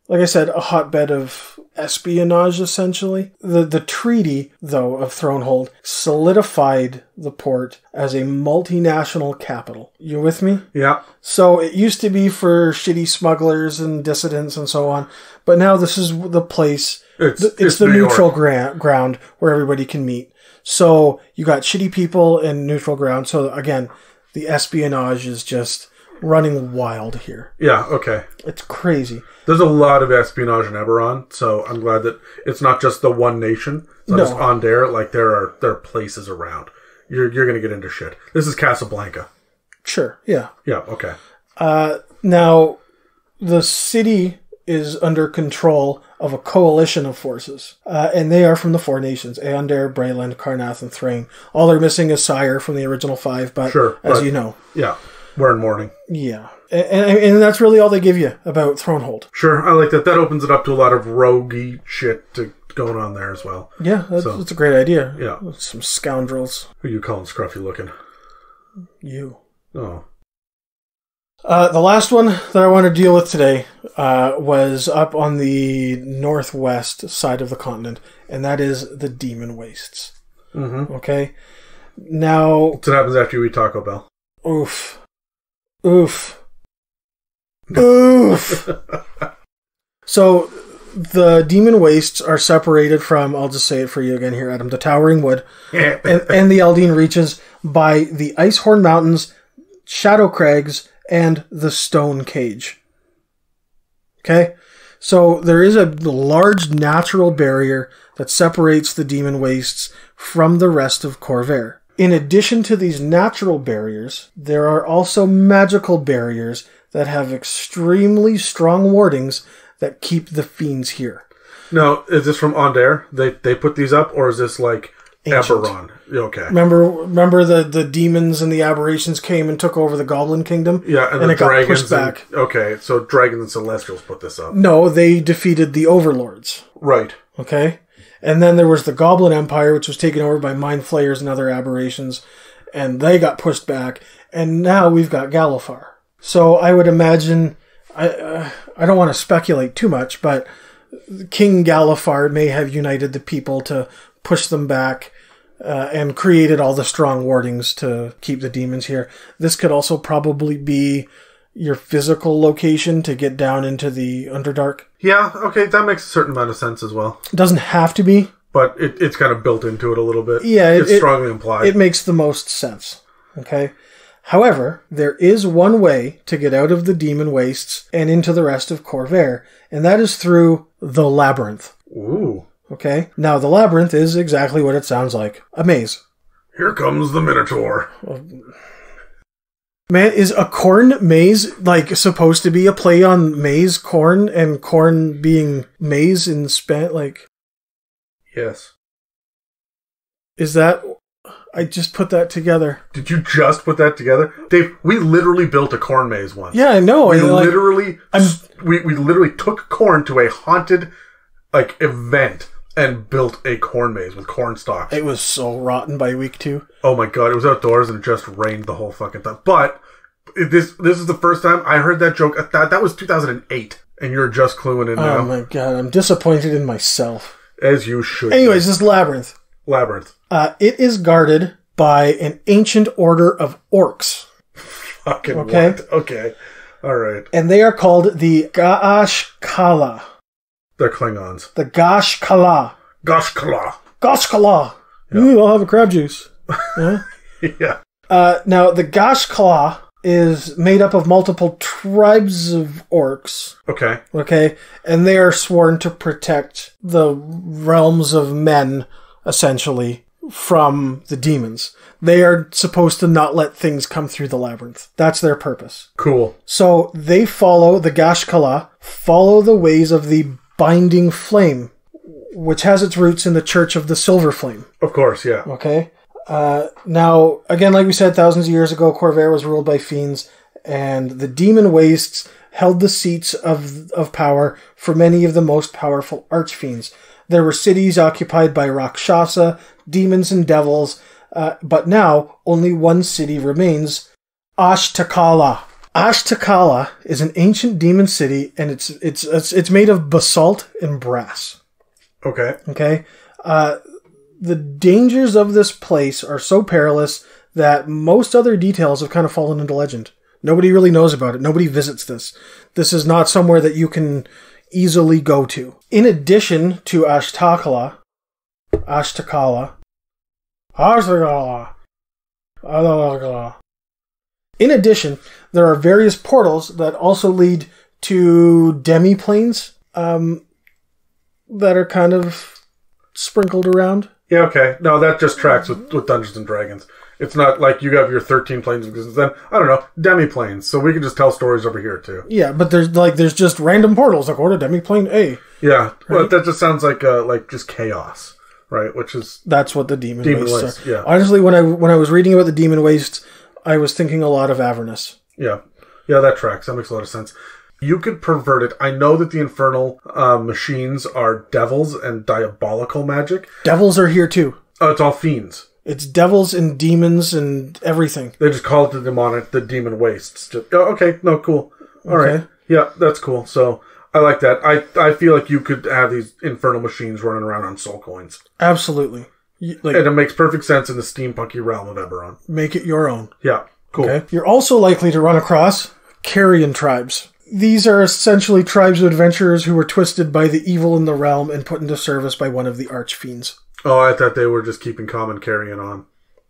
like I said, a hotbed of espionage, essentially. The treaty, though, of Thronehold solidified the port as a multinational capital. You with me? Yeah. So it used to be for shitty smugglers and dissidents and so on, but now this is the place. It's the neutral ground where everybody can meet. So you got shitty people and neutral ground. So again, the espionage is just running wild here. Yeah, okay. It's crazy. There's a lot of espionage in Eberron, so I'm glad that it's not just the one nation. It's not just Aundair. There are places around. You're going to get into shit. This is Casablanca. Sure, yeah. Yeah, okay. Now, the city is under control of a coalition of forces, and they are from the Four Nations: Aundair, Breland, Karnath, and Thrane. All they're missing is Sire from the original 5, but as you know. Yeah, we're in mourning. Yeah. And that's really all they give you about Thronehold. Sure, I like that. That opens it up to a lot of roguey shit going on there as well. Yeah, that's a great idea. Yeah. Some scoundrels. Who you calling scruffy looking? You. Oh. The last one that I want to deal with today was up on the northwest side of the continent, and that is the Demon Wastes. Mm-hmm. Okay? Now... That's what happens after you eat Taco Bell. Oof. Oof. Oof. So, the Demon Wastes are separated from, I'll just say it for you again here, Adam, the Towering Wood and the Eldeen Reaches by the Icehorn Mountains, Shadow Crags, and the Stone Cage. Okay? So, there is a large natural barrier that separates the Demon Wastes from the rest of Khorvaire. In addition to these natural barriers, there are also magical barriers that have extremely strong wardings that keep the fiends here. Now, is this from Aundair? They put these up, or is this like Ancient. Eberron? Okay. Remember the demons and the aberrations came and took over the Goblin Kingdom? Yeah, and the it dragons got pushed back. Okay, so dragons and celestials put this up. No, they defeated the overlords. Right. Okay? And then there was the Goblin Empire, which was taken over by Mind Flayers and other aberrations, and they got pushed back. And now we've got Galifar. So I would imagine, I don't want to speculate too much, but King Galifar may have united the people to push them back and created all the strong wardings to keep the demons here. This could also probably be your physical location to get down into the Underdark. Yeah, okay, that makes a certain amount of sense as well. It doesn't have to be. But it's kind of built into it a little bit. Yeah. It's strongly implied. It makes the most sense. Okay? However, there is one way to get out of the Demon Wastes and into the rest of Khorvaire, and that is through the Labyrinth. Ooh. Okay? Now, the Labyrinth is exactly what it sounds like. A maze. Here comes the Minotaur. Man, is a corn maze supposed to be a play on maize, corn, and corn being maize in Yes. Is that... I just put that together. Did you just put that together? Dave, we literally built a corn maze once. Yeah, I know. We literally took corn to a haunted event and built a corn maze with corn stalks. It was so rotten by week 2. Oh my god, it was outdoors and it just rained the whole fucking time. But this is the first time I heard that joke. That was 2008, and you're just cluing in now. Oh my god, I'm disappointed in myself. As you should. Anyways, this labyrinth. It is guarded by an ancient order of orcs. Fucking okay. What? Okay. Alright. And they are called the Gashkala. They're Klingons. The Gashkala. Gashkala. Yeah. Ooh, I'll have a crab juice. Yeah. Yeah. Now, the Gashkala is made up of multiple tribes of orcs. Okay. Okay. And they are sworn to protect the realms of men, essentially, from the demons. They are supposed to not let things come through the labyrinth. That's their purpose. Cool. So they follow, the Gashkala, follow the ways of the Binding Flame, which has its roots in the Church of the Silver Flame. Of course, yeah. Okay. Now, again, like we said, thousands of years ago, Khorvaire was ruled by fiends, and the demon wastes held the seats of power for many of the most powerful archfiends. There were cities occupied by Rakshasa, demons and devils, but now only one city remains, Ashtakala. Ashtakala is an ancient demon city, and it's made of basalt and brass. Okay. Okay. The dangers of this place are so perilous that most other details have kind of fallen into legend. Nobody really knows about it. Nobody visits this. This is not somewhere that you can easily go to. In addition to Ashtakala, in addition, there are various portals that also lead to demi-planes that are kind of sprinkled around. Yeah, okay. No, that just tracks with Dungeons and Dragons. It's not like you have your 13 planes of existence. Then, I don't know, demi-planes. So we can just tell stories over here, too. Yeah, but there's just random portals, like, order demi-plane A. Yeah, right? Well, that just sounds like just chaos, right? Which is... That's what the demon wastes are. Yeah. Honestly, when I was reading about the demon wastes, I was thinking a lot of Avernus. Yeah. Yeah, that tracks. That makes a lot of sense. You could pervert it. I know that the infernal machines are devils and diabolical magic. Devils are here too. Oh, it's all fiends. It's devils and demons and everything. They just call it the demon wastes. Okay, no, cool. All right. Yeah, that's cool. So I like that. I feel like you could have these infernal machines running around on soul coins. Absolutely. And it makes perfect sense in the steampunky realm of Eberron. Make it your own. Yeah, cool. Okay. You're also likely to run across Carrion Tribes. These are essentially tribes of adventurers who were twisted by the evil in the realm and put into service by one of the archfiends. Oh, I thought they were just keeping common carrion on.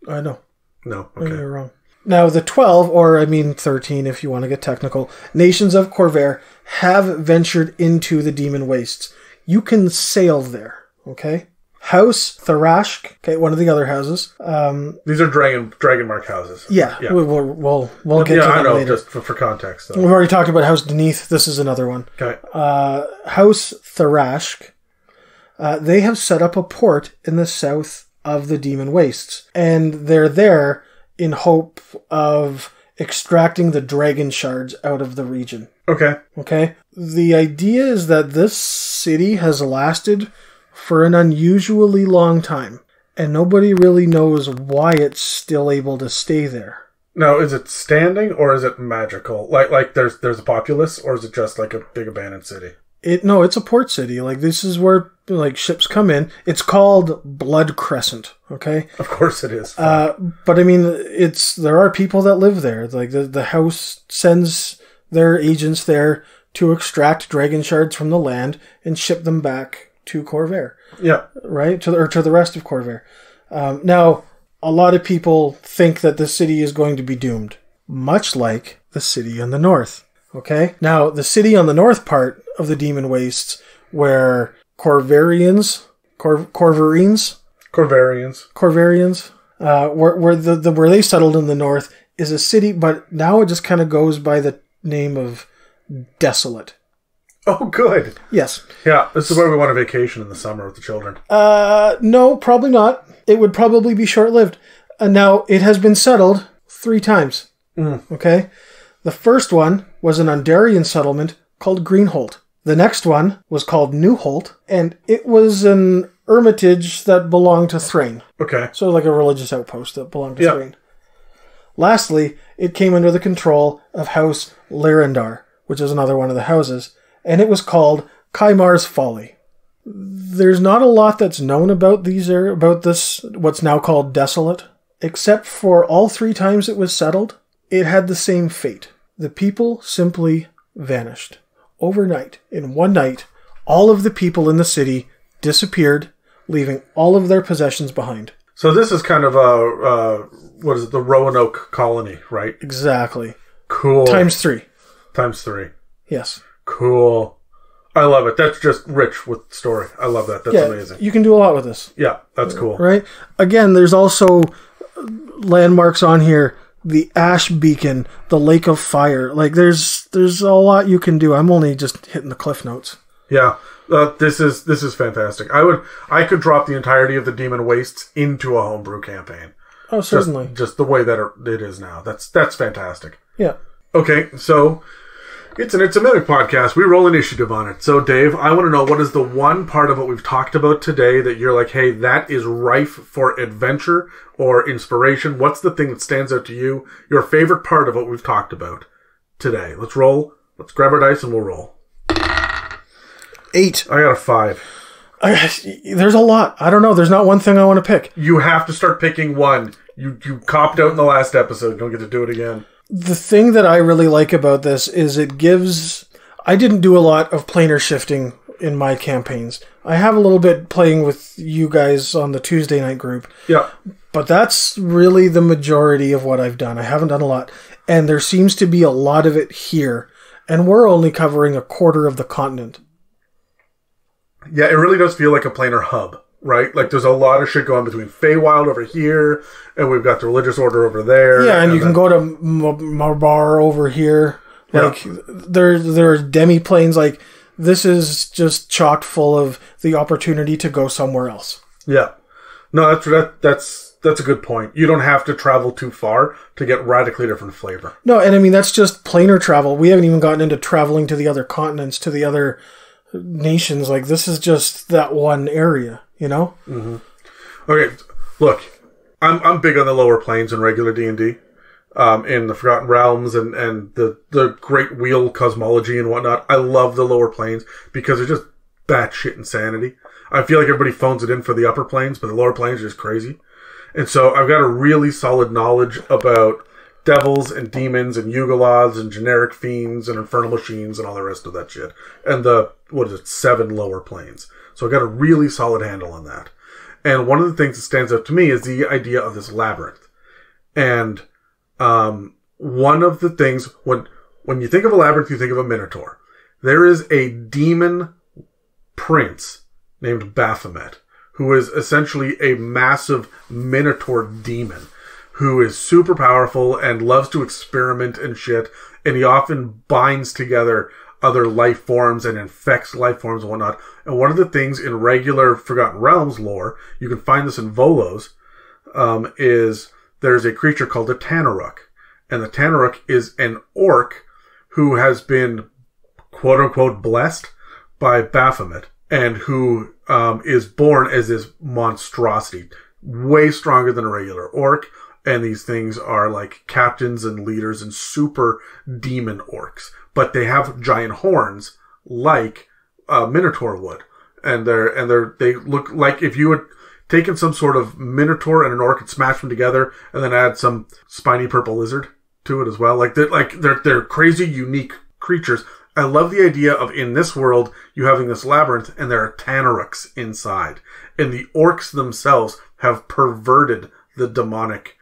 I know. No, okay. You're wrong. Now, the 12, or 13 if you want to get technical, nations of Khorvaire have ventured into the Demon Wastes. You can sail there, okay? House Tharashk, okay, one of the other houses. These are dragon mark houses. Yeah. We'll get to that later. Just for context. We've already talked about House Deneath. This is another one. Okay. House Tharashk, they have set up a port in the south of the Demon Wastes, and they're there in hope of extracting the dragon shards out of the region. Okay. Okay? The idea is that this city has lasted for an unusually long time, and nobody really knows why it's still able to stay there. Now, is it standing or is it magical? Like there's a populace, or is it just like a big abandoned city? No, it's a port city. Like, this is where ships come in. It's called Blood Crescent. Okay, of course it is. But I mean, there are people that live there. Like the house sends their agents there to extract dragon shards from the land and ship them back to Khorvaire. Yeah. Right? To the rest of Khorvaire. Now, a lot of people think that the city is going to be doomed, much like the city in the north. Okay? Now, the city on the north part of the Demon Wastes, where Khorvairians, where they settled in the north, is a city, but now it just kind of goes by the name of Desolate. Oh, good. Yes. Yeah, this is where we want a vacation in the summer with the children. No, probably not. It would probably be short-lived. Now, it has been settled 3 times. Okay? The first one was an Undarian settlement called Greenholt. The next one was called Newholt, and it was an hermitage that belonged to Thrane. Okay. So like a religious outpost that belonged to Thrane. Lastly, it came under the control of House Lyrandar, which is another one of the houses, and it was called Kaimar's Folly. There's not a lot that's known about this, what's now called Desolate, except for all 3 times it was settled, it had the same fate. The people simply vanished. Overnight, in one night, all of the people in the city disappeared, leaving all of their possessions behind. So this is kind of the Roanoke colony, right? Exactly. Cool. Times 3. Times 3. Yes. Cool. I love it. That's just rich with story. I love that. That's amazing. You can do a lot with this. Yeah, that's cool. Right? Again, there's also landmarks on here. The Ash Beacon, the Lake of Fire. Like, there's a lot you can do. I'm only just hitting the cliff notes. Yeah. This is fantastic. I could drop the entirety of the Demon Wastes into a homebrew campaign. Oh, certainly. Just the way that it is now. That's fantastic. Yeah. Okay, so it's a Mimic podcast. We roll initiative on it. So, Dave, I want to know, what is the one part of what we've talked about today that you're like, hey, that is rife for adventure or inspiration? What's the thing that stands out to you? Your favorite part of what we've talked about today? Let's roll. Let's grab our dice and we'll roll. 8. I got a 5. There's a lot. I don't know. There's not one thing I want to pick. You have to start picking one. You copped out in the last episode. You don't get to do it again. The thing that I really like about this is it gives... I didn't do a lot of planar shifting in my campaigns. I have a little bit playing with you guys on the Tuesday night group. Yeah. But that's really the majority of what I've done. I haven't done a lot. And there seems to be a lot of it here. And we're only covering a quarter of the continent. Yeah, it really does feel like a planar hub, right? Like, there's a lot of shit going between Feywild over here, and we've got the religious order over there. Yeah, and you can go to Marbar over here. Like, there are demi-planes. Like, this is just chock full of the opportunity to go somewhere else. Yeah. No, that's a good point. You don't have to travel too far to get radically different flavor. No, and I mean, that's just planar travel. We haven't even gotten into traveling to the other continents, to the other nations. Like, this is just that one area, you know? Mm-hmm. Okay, look, I'm big on the lower planes in regular D&D, in the Forgotten Realms and the Great Wheel cosmology and whatnot. I love the lower planes because they're just batshit insanity. I feel like everybody phones it in for the upper planes, but the lower planes are just crazy. And so I've got a really solid knowledge about devils and demons and Yugoloths and generic fiends and infernal machines and all the rest of that shit. And 7 lower planes. So I've got a really solid handle on that. And one of the things that stands out to me is the idea of this labyrinth. And one of the things, when you think of a labyrinth, you think of a minotaur. There is a demon prince named Baphomet, who is essentially a massive minotaur demon, who is super powerful and loves to experiment and shit, and he often binds together other life forms and infects life forms and whatnot. And one of the things in regular Forgotten Realms lore, you can find this in Volos, is there's a creature called a Tanaruk. And the Tanaruk is an orc who has been, quote-unquote, blessed by Baphomet, and who is born as this monstrosity, way stronger than a regular orc. And these things are like captains and leaders and super demon orcs. But they have giant horns like a minotaur would. And they look like if you had taken some sort of minotaur and an orc and smashed them together and then add some spiny purple lizard to it as well. They're crazy, unique creatures. I love the idea of, in this world, you having this labyrinth and there are Tanaruks inside. And the orcs themselves have perverted the demonic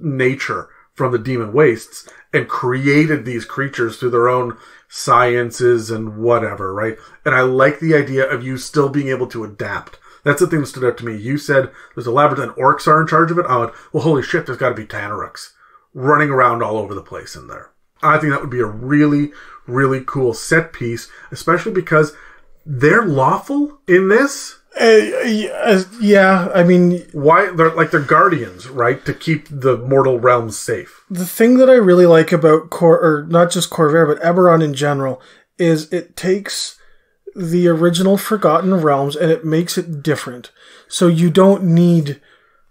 nature from the demon wastes and created these creatures through their own sciences and whatever, right? And I like the idea of you still being able to adapt. That's the thing that stood out to me. You said there's a labyrinth and orcs are in charge of it. I went, well, holy shit, there's got to be Tanaruks running around all over the place in there. I think that would be a really, really cool set piece, especially because they're lawful in this. Yeah, I mean... Why? They're guardians, right? To keep the mortal realms safe. The thing that I really like about, not just Khorvaire, but Eberron in general, is it takes the original Forgotten Realms and it makes it different. So you don't need...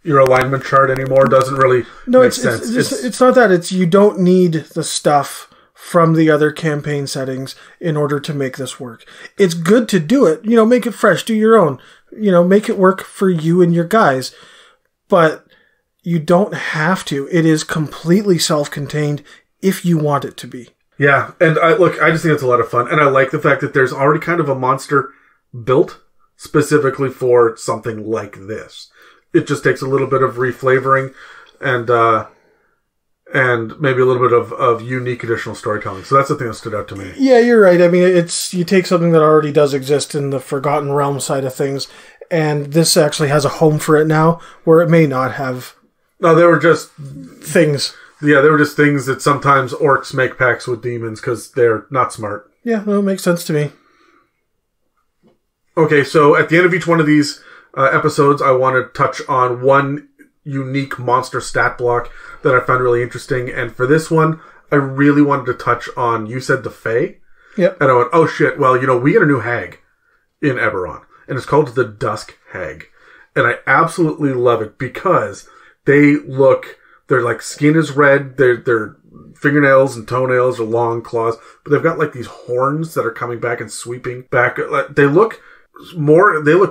Your alignment chart anymore doesn't really make sense. It's not that. It's you don't need the stuff from the other campaign settings in order to make this work. It's good to do it. Make it fresh. Do your own. Make it work for you and your guys. But you don't have to. It is completely self-contained if you want it to be. Yeah, and I just think it's a lot of fun. And I like the fact that there's already kind of a monster built specifically for something like this. It just takes a little bit of reflavoring and maybe a little bit of unique additional storytelling. So that's the thing that stood out to me. Yeah, you're right. I mean, you take something that already does exist in the Forgotten Realm side of things, and this actually has a home for it now, where it may not have. No, they were just things. Yeah, they were just things that sometimes orcs make pacts with demons because they're not smart. Yeah, no, it makes sense to me. Okay, so at the end of each one of these episodes, I want to touch on one unique monster stat block that I found really interesting. And for this one, I really wanted to touch on, you said the Fae? Yep. And I went, oh shit, well, we get a new hag in Eberron. And it's called the Dusk Hag. And I absolutely love it because their skin is red, their fingernails and toenails are long claws, but they've got these horns that are coming back and sweeping back. They look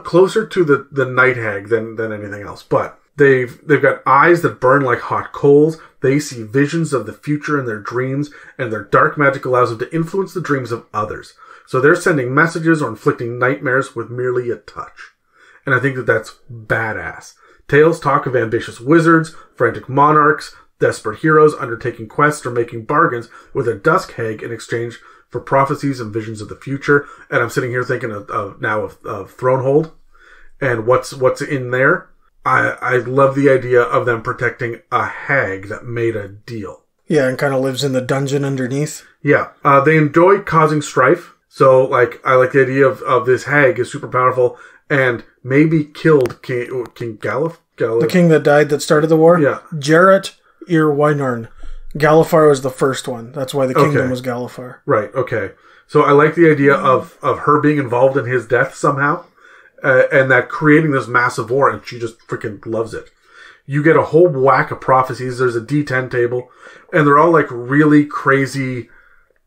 closer to the night hag than anything else, but they've got eyes that burn like hot coals. They see visions of the future in their dreams, and their dark magic allows them to influence the dreams of others. So they're sending messages or inflicting nightmares with merely a touch. And I think that that's badass. Tales talk of ambitious wizards, frantic monarchs, desperate heroes undertaking quests or making bargains with a Dusk Hag in exchange for prophecies and visions of the future. And I'm sitting here thinking of Thronehold and what's in there. I love the idea of them protecting a hag that made a deal. Yeah, and kind of lives in the dungeon underneath. Yeah, they enjoy causing strife. So, I like the idea of this hag is super powerful and maybe killed King Galif. The king that died that started the war? Yeah. Jarrett Irwinarn. Galifar was the first one. That's why the kingdom was Galifar. Right, okay. So I like the idea of her being involved in his death somehow, and that creating this massive war, and she just freaking loves it. You get a whole whack of prophecies. There's a D10 table, and they're all really crazy,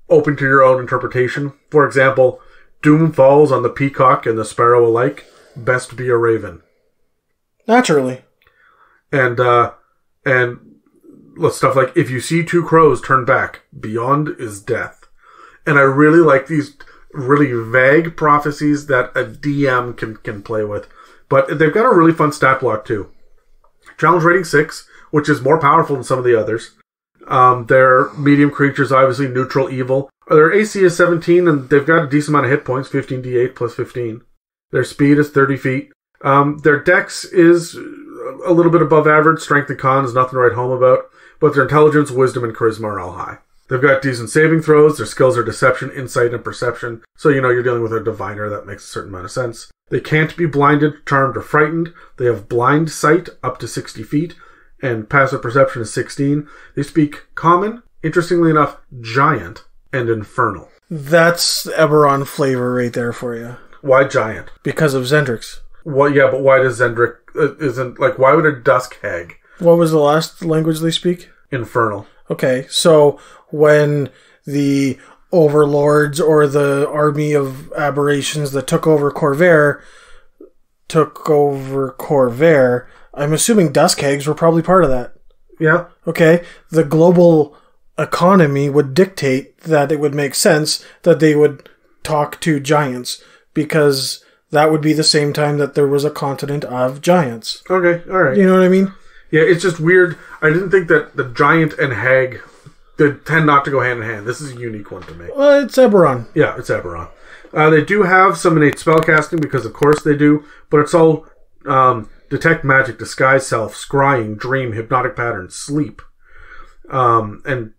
open to your own interpretation. For example, doom falls on the peacock and the sparrow alike. Best be a raven. Naturally. And stuff like, if you see two crows, turn back. Beyond is death. And I really like these really vague prophecies that a DM can play with. But they've got a really fun stat block, too. Challenge rating 6, which is more powerful than some of the others. They're medium creatures, obviously neutral evil. Their AC is 17, and they've got a decent amount of hit points, 15d8 plus 15. Their speed is 30 feet. Their dex is a little bit above average. Strength and con is nothing to write home about. But their intelligence, wisdom, and charisma are all high. They've got decent saving throws. Their skills are deception, insight, and perception. So, you're dealing with a diviner. That makes a certain amount of sense. They can't be blinded, charmed, or frightened. They have blind sight up to 60 feet. And passive perception is 16. They speak common, interestingly enough, giant, and infernal. That's Eberron flavor right there for you. Why giant? Because of Zendrix. Well, yeah, but why does Zendrick... why would a Dusk Hag... What was the last language they speak? Infernal. Okay, so when the overlords or the army of aberrations that took over Khorvaire, I'm assuming Dusk Hags were probably part of that. Yeah. Okay, the global economy would dictate that it would make sense that they would talk to giants, because that would be the same time that there was a continent of giants. Okay, alright. You know what I mean? Yeah, it's just weird. I didn't think that the giant and hag, they tend not to go hand in hand. This is a unique one to me. Well, it's Eberron. Yeah, it's Eberron. They do have some innate spellcasting, because of course they do, but it's all detect magic, disguise self, scrying, dream, hypnotic pattern, sleep. And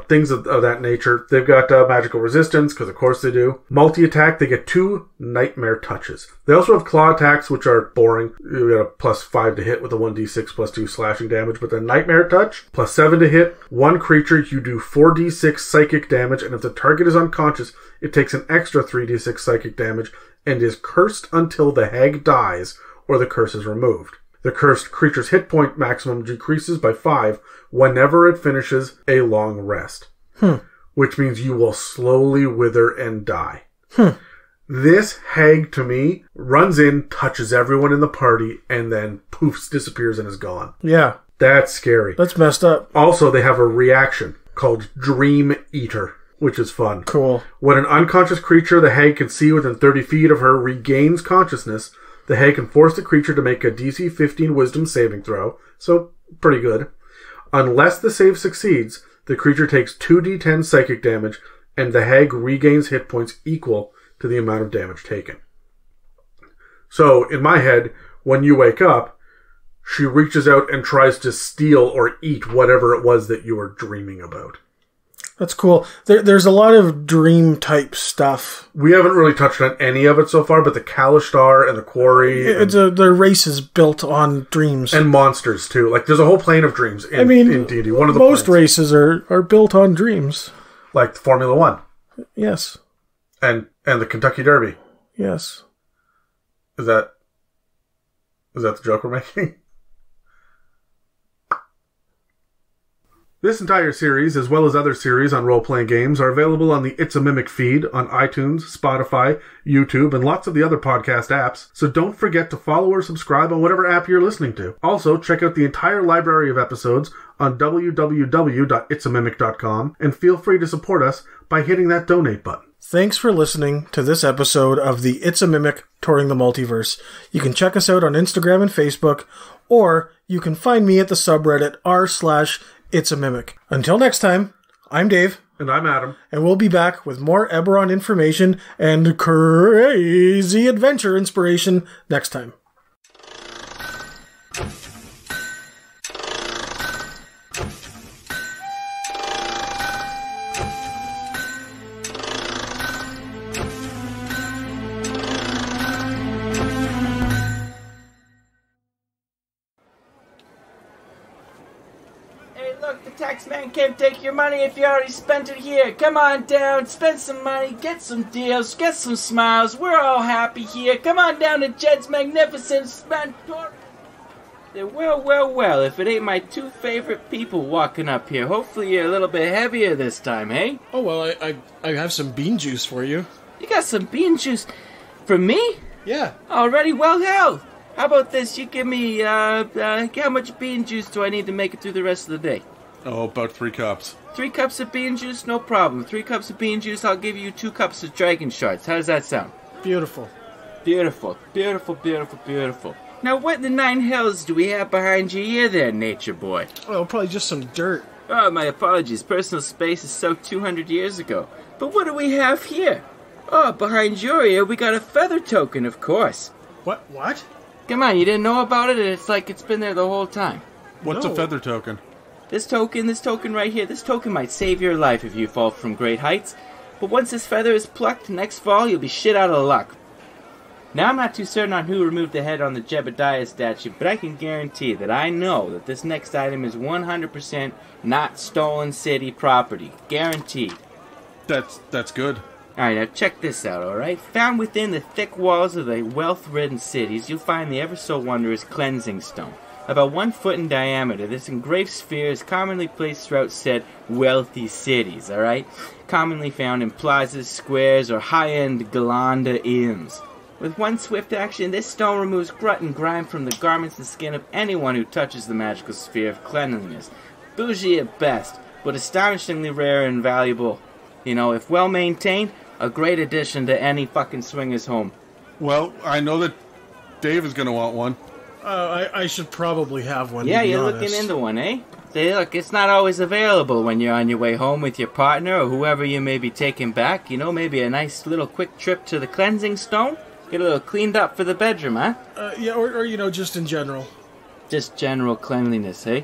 things of that nature. They've got magical resistance, because of course they do. Multi-attack, they get 2 nightmare touches. They also have claw attacks, which are boring. You get a +5 to hit with a 1d6 +2 slashing damage, but the nightmare touch, +7 to hit. One creature, you do 4d6 psychic damage, and if the target is unconscious, it takes an extra 3d6 psychic damage and is cursed until the hag dies or the curse is removed. The cursed creature's hit point maximum decreases by 5 whenever it finishes a long rest. Which means you will slowly wither and die. This hag, to me, runs in, touches everyone in the party, and then poofs, disappears and is gone. Yeah. That's scary. That's messed up. Also, they have a reaction called Dream Eater, which is fun. Cool. When an unconscious creature the hag can see within 30 feet of her regains consciousness, the hag can force the creature to make a DC 15 wisdom saving throw, so pretty good. Unless the save succeeds, the creature takes 2d10 psychic damage, and the hag regains hit points equal to the amount of damage taken. So, in my head, when you wake up, she reaches out and tries to steal or eat whatever it was that you were dreaming about. That's cool. There's a lot of dream-type stuff. We haven't really touched on any of it so far, but the Kalishtar and the Quarry... Their race is built on dreams. And monsters, too. Like, there's a whole plane of dreams in D&D. One of the most races are built on dreams. Like Formula 1. Yes. And the Kentucky Derby. Yes. Is that the joke we're making? This entire series, as well as other series on role-playing games, are available on the It's a Mimic feed on iTunes, Spotify, YouTube, and lots of the other podcast apps, so don't forget to follow or subscribe on whatever app you're listening to. Also, check out the entire library of episodes on www.itsamimic.com, and feel free to support us by hitting that donate button. Thanks for listening to this episode of the It's a Mimic Touring the Multiverse. You can check us out on Instagram and Facebook, or you can find me at the subreddit r/It's a Mimic. Until next time, I'm Dave. And I'm Adam. And we'll be back with more Eberron information and crazy adventure inspiration next time. Man can't take your money if you already spent it here. Come on down, spend some money, get some deals, get some smiles. We're all happy here. Come on down to Jed's Magnificent Mentor. Well, if it ain't my 2 favorite people walking up here. Hopefully you're a little bit heavier this time, hey? Oh, well, I have some bean juice for you. You got some bean juice for me? Yeah. Already? Well, hell. How about this? You give me, how much bean juice do I need to make it through the rest of the day? Oh, about 3 cups. 3 cups of bean juice? No problem. 3 cups of bean juice, I'll give you 2 cups of dragon shards. How does that sound? Beautiful. Beautiful. Now, what in the 9 hells do we have behind you here there, nature boy? Oh, probably just some dirt. Oh, my apologies. Personal space is soaked 200 years ago. But what do we have here? Oh, behind your ear, we got a feather token, of course. What? Come on, you didn't know about it? It's like it's been there the whole time. What's a feather token? This token right here, this token might save your life if you fall from great heights. But once this feather is plucked, next fall you'll be shit out of luck. Now I'm not too certain on who removed the head on the Jebediah statue, but I can guarantee that I know that this next item is 100% not stolen city property. Guaranteed. That's good. Alright, now check this out, alright? Found within the thick walls of the wealth-ridden cities, you'll find the ever-so-wondrous cleansing stone. About 1 foot in diameter, this engraved sphere is commonly placed throughout said wealthy cities, alright? Commonly found in plazas, squares, or high-end Galanda inns. With one swift action, this stone removes grit and grime from the garments and skin of anyone who touches the magical sphere of cleanliness. Bougie at best, but astonishingly rare and valuable. You know, if well maintained, a great addition to any fucking swinger's home. Well, I know that Dave is gonna want one. I should probably have one. Yeah, to be you're honest. looking into one, eh? Say, look, it's not always available when you're on your way home with your partner or whoever you may be taking back. You know, maybe a nice little quick trip to the cleansing stone. Get a little cleaned up for the bedroom, huh? Yeah, or just in general. Just general cleanliness, eh?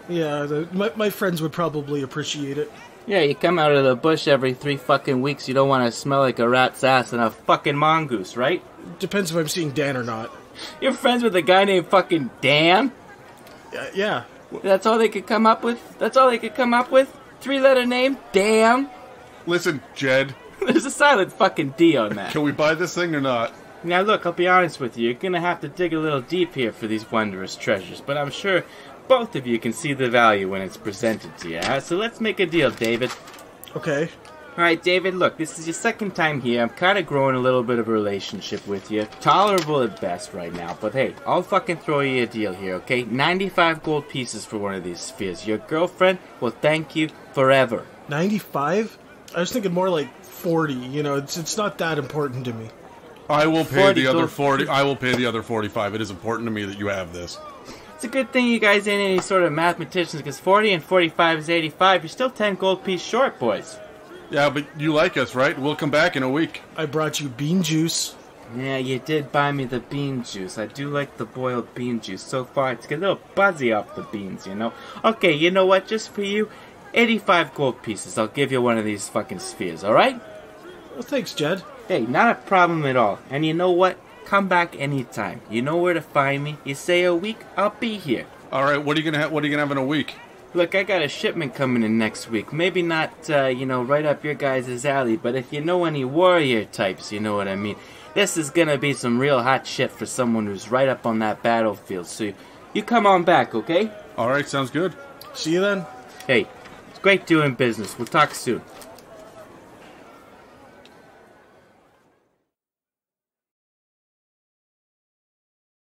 Yeah, my friends would probably appreciate it. Yeah, you come out of the bush every 3 fucking weeks, you don't want to smell like a rat's ass and a fucking mongoose, right? Depends if I'm seeing Dan or not. You're friends with a guy named fucking Dan? Yeah. That's all they could come up with? 3-letter name? Damn. Listen, Jed. There's a silent fucking D on that. Can we buy this thing or not? Now look, I'll be honest with you, you're gonna have to dig a little deep here for these wondrous treasures, but I'm sure both of you can see the value when it's presented to you, huh? So let's make a deal, David. Okay. Alright, David, look, this is your second time here. I'm kind of growing a little bit of a relationship with you. Tolerable at best right now, but hey, I'll fucking throw you a deal here, okay? 95 gold pieces for one of these spheres. Your girlfriend will thank you forever. 95? I was thinking more like 40. You know, it's not that important to me. I will pay the other gold. 40. I will pay the other 45. It is important to me that you have this. It's a good thing you guys ain't any sort of mathematicians, because 40 and 45 is 85. You're still 10 gold piece short, boys. Yeah, but you like us, right? We'll come back in a week. I brought you bean juice. Yeah, you did buy me the bean juice. I do like the boiled bean juice. So far, it's a little buzzy off the beans, you know? Okay, you know what? Just for you, 85 gold pieces. I'll give you one of these fucking spheres, alright? Well, thanks, Jed. Hey, not a problem at all. And you know what? Come back anytime. You know where to find me. You say a week, I'll be here. All right, what are you gonna have in a week? Look, I got a shipment coming in next week. Maybe not, right up your guys' alley, but if you know any warrior types, you know what I mean. This is gonna be some real hot shit for someone who's right up on that battlefield. So you come on back, okay? All right, sounds good. See you then. Hey, it's great doing business. We'll talk soon.